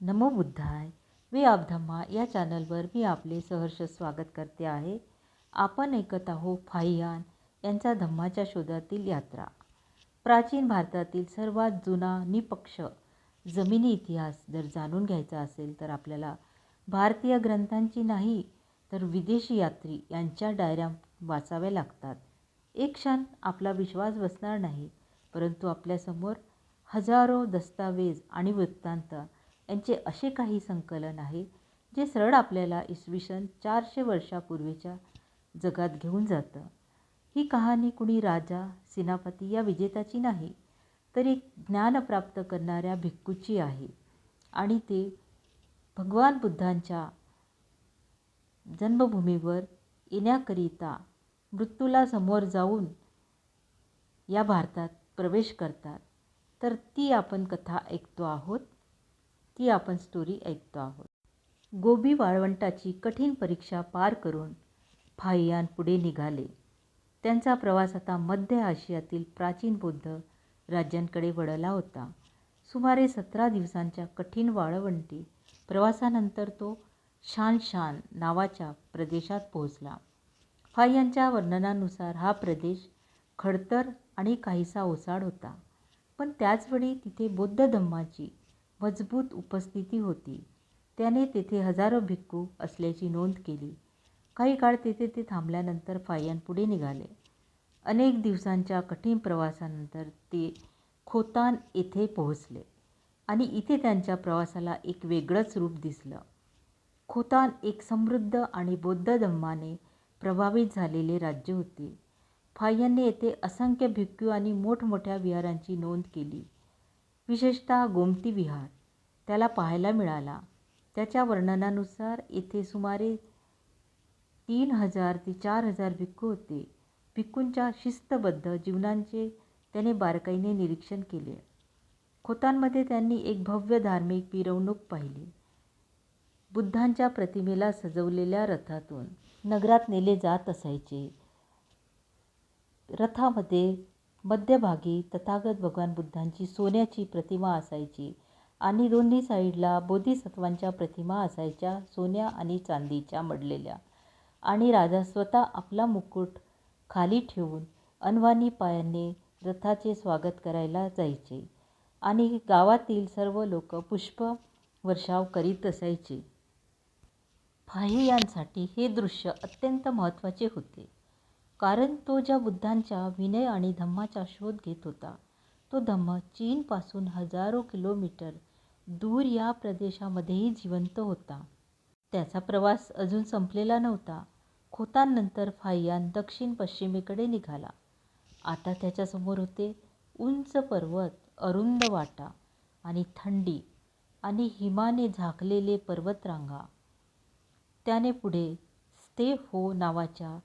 Namo बुद्धाय. Way of धम्मा या चॅनलवर मी आपले सहर्ष स्वागत करते आहे. आपण ऐकत आहोत फाहियान यांचा धम्माच्या शोधातील यात्रा. प्राचीन भारतातील सर्वात जुना निपक्ष जमिनी इतिहास जर जाणून घ्यायचा असेल तर आपल्याला भारतीय ग्रंथांची नाही तर विदेशी यात्री यांच्या डायऱ्या वाचाव्या लागतात. एक क्षण आपला विश्वास बसणार नाही, परंतु आपल्यासमोर हजारो दस्तावेज आणि वृत्तांत यांचे असे काही संकलन आहे जे सरळ आपल्याला इसवी सन 400 वर्षापूर्वीच्या जगात घेऊन जातं. ही कहाणी कुणी राजा, सेनापती या विजेत्याची नाही, तर एक ज्ञान प्राप्त करणाऱ्या भिक्खूची आहे. आणि ते भगवान बुद्धांच्या जन्मभूमीवर येण्याकरिता मृत्यूला समोर जाऊन या भारतात प्रवेश करतात. तर ती आपण कथा ऐकतो आहोत, ती आपण स्टोरी ऐकतो आहोत. गोबी वाळवंटाची कठीण परीक्षा पार करून फाहियान पुढे निघाले. त्यांचा प्रवास आता मध्य आशियातील प्राचीन बौद्ध राज्यांकडे वळला होता. सुमारे 17 दिवसांच्या कठीण वाळवंटी प्रवासानंतर तो शानशान नावाच्या प्रदेशात पोहोचला. फाहियानच्या वर्णनानुसार हा प्रदेश खडतर आणि काहीसा ओसाड होता, पण त्याचवेळी तिथे बौद्ध धम्माची मजबूत उपस्थिती होती. त्याने तेथे हजारो भिक्खू असल्याची नोंद केली. काही काळ तेथे ते थांबल्यानंतर फाहियान पुढे निघाले. अनेक दिवसांच्या कठीण प्रवासानंतर ते खोतान येथे पोहोचले आणि इथे त्यांच्या प्रवासाला एक वेगळंच रूप दिसलं. खोतान एक समृद्ध आणि बौद्ध धम्माने प्रभावित झालेले राज्य होते. फाहियानने येथे असंख्य भिक्खू आणि मोठमोठ्या विहारांची नोंद केली. विशेषतः गोमती विहार त्याला पाहायला मिळाला. त्याच्या वर्णनानुसार येथे सुमारे 3000 ते 4000 भिक्खू होते. भिक्खूंच्या शिस्तबद्ध जीवनाचे त्याने बारकाईने निरीक्षण केले. खोतानमध्ये त्यांनी एक भव्य धार्मिक मिरवणूक पाहिली. बुद्धांच्या प्रतिमेला सजवलेल्या रथातून नगरात नेले जात असायचे. रथामध्ये मध्यभागी तथागत भगवान बुद्धांची सोन्याची प्रतिमा असायची आणि दोन्ही साईडला बोधिसत्वांच्या प्रतिमा असायच्या, सोन्या आणि चांदीच्या मढलेल्या. आणि राजा स्वतः आपला मुकुट खाली ठेवून अनवाणी पायांनी रथाचे स्वागत करायला जायचे आणि गावातील सर्व लोक पुष्प वर्षाव करीत असायचे. फाहियानसाठी हे दृश्य अत्यंत महत्त्वाचे होते, कारण तो ज्या बुद्धांच्या विनय आणि धम्माचा शोध घेत होता, तो धम्म चीनपासून हजारो किलोमीटर दूर या प्रदेशामध्येही जिवंत होता. त्याचा प्रवास अजून संपलेला नव्हता. खोताननंतर फाहियान दक्षिण पश्चिमेकडे निघाला. आता त्याच्यासमोर होते उंच पर्वत, अरुंद वाटा आणि थंडी आणि हिमाने झाकलेले पर्वतरांगा. त्याने पुढे स्तेप नावाच्या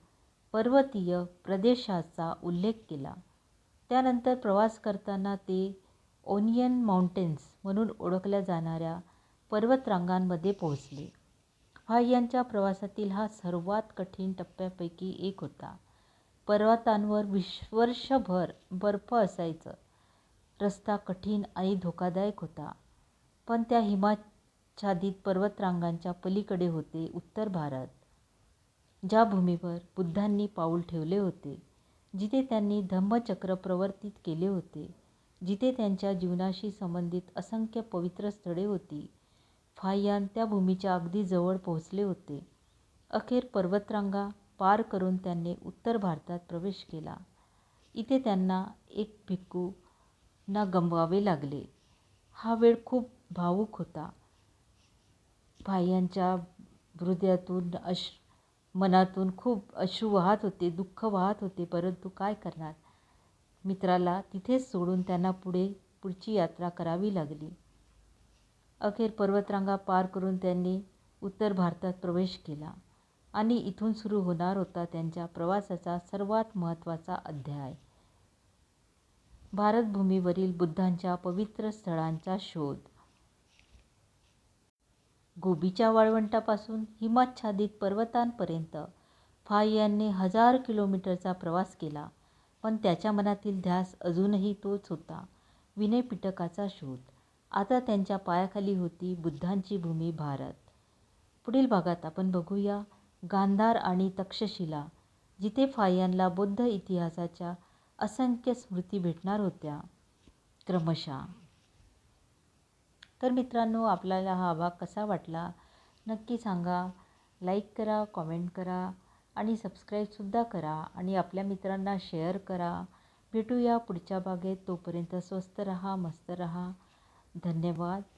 पर्वतीय प्रदेशाचा उल्लेख केला. त्यानंतर प्रवास करताना ते ओनियन माउंटेन्स म्हणून ओळखल्या जाणाऱ्या पर्वतरांगांमध्ये पोहोचले. फाहियानच्या प्रवासातील हा सर्वात कठीण टप्प्यापैकी एक होता. पर्वतांवर वर्षभर बर्फ असायचं. रस्ता कठीण आणि धोकादायक होता, पण त्या हिमाच्छादित पर्वतरांगांच्या पलीकडे होते उत्तर भारत, ज्या भूमीवर बुद्धांनी पाऊल ठेवले होते, जिथे त्यांनी धम्मचक्र प्रवर्तित केले होते, जिथे त्यांच्या जीवनाशी संबंधित असंख्य पवित्र स्थळे होती. फाहियान त्या भूमीच्या अगदी जवळ पोहोचले होते. अखेर पर्वतरांगा पार करून त्यांनी उत्तर भारतात प्रवेश केला. इथे त्यांना एक भिक्खूंना गमवावे लागले. हा वेळ खूप भावूक होता. फाहियानच्या हृदयातून मनातून खूप अश्रू वाहत होते, दुःख वाहत होते, परंतु काय करणार. मित्राला तिथेच सोडून त्यांना पुढची यात्रा करावी लागली. अखेर पर्वतरांगा पार करून त्यांनी उत्तर भारतात प्रवेश केला आणि इथून सुरू होणार होता त्यांच्या प्रवासाचा सर्वात महत्त्वाचा अध्याय, भारतभूमीवरील बुद्धांच्या पवित्र स्थळांचा शोध. गोबीच्या वाळवंटापासून हिमाच्छादित पर्वतांपर्यंत फाहियानने 1000 किलोमीटरचा प्रवास केला, पण त्याच्या मनातील ध्यास अजूनही तोच होता, विनयपिटकाचा शोध. आता त्यांच्या पायाखाली होती बुद्धांची भूमी भारत. पुढील भागात आपण बघूया गांधार आणि तक्षशिला, जिथे फाह्यांला बौद्ध इतिहासाच्या असंख्य स्मृती भेटणार होत्या क्रमशः. तर मित्रांनो, आपल्याला हा भाग कसा वाटला नक्की सांगा. लाईक करा, कॉमेंट करा आणि सबस्क्राईबसुद्धा करा आणि आपल्या मित्रांना शेअर करा. भेटूया पुढच्या भागात. तोपर्यंत स्वस्त रहा, मस्त रहा. धन्यवाद.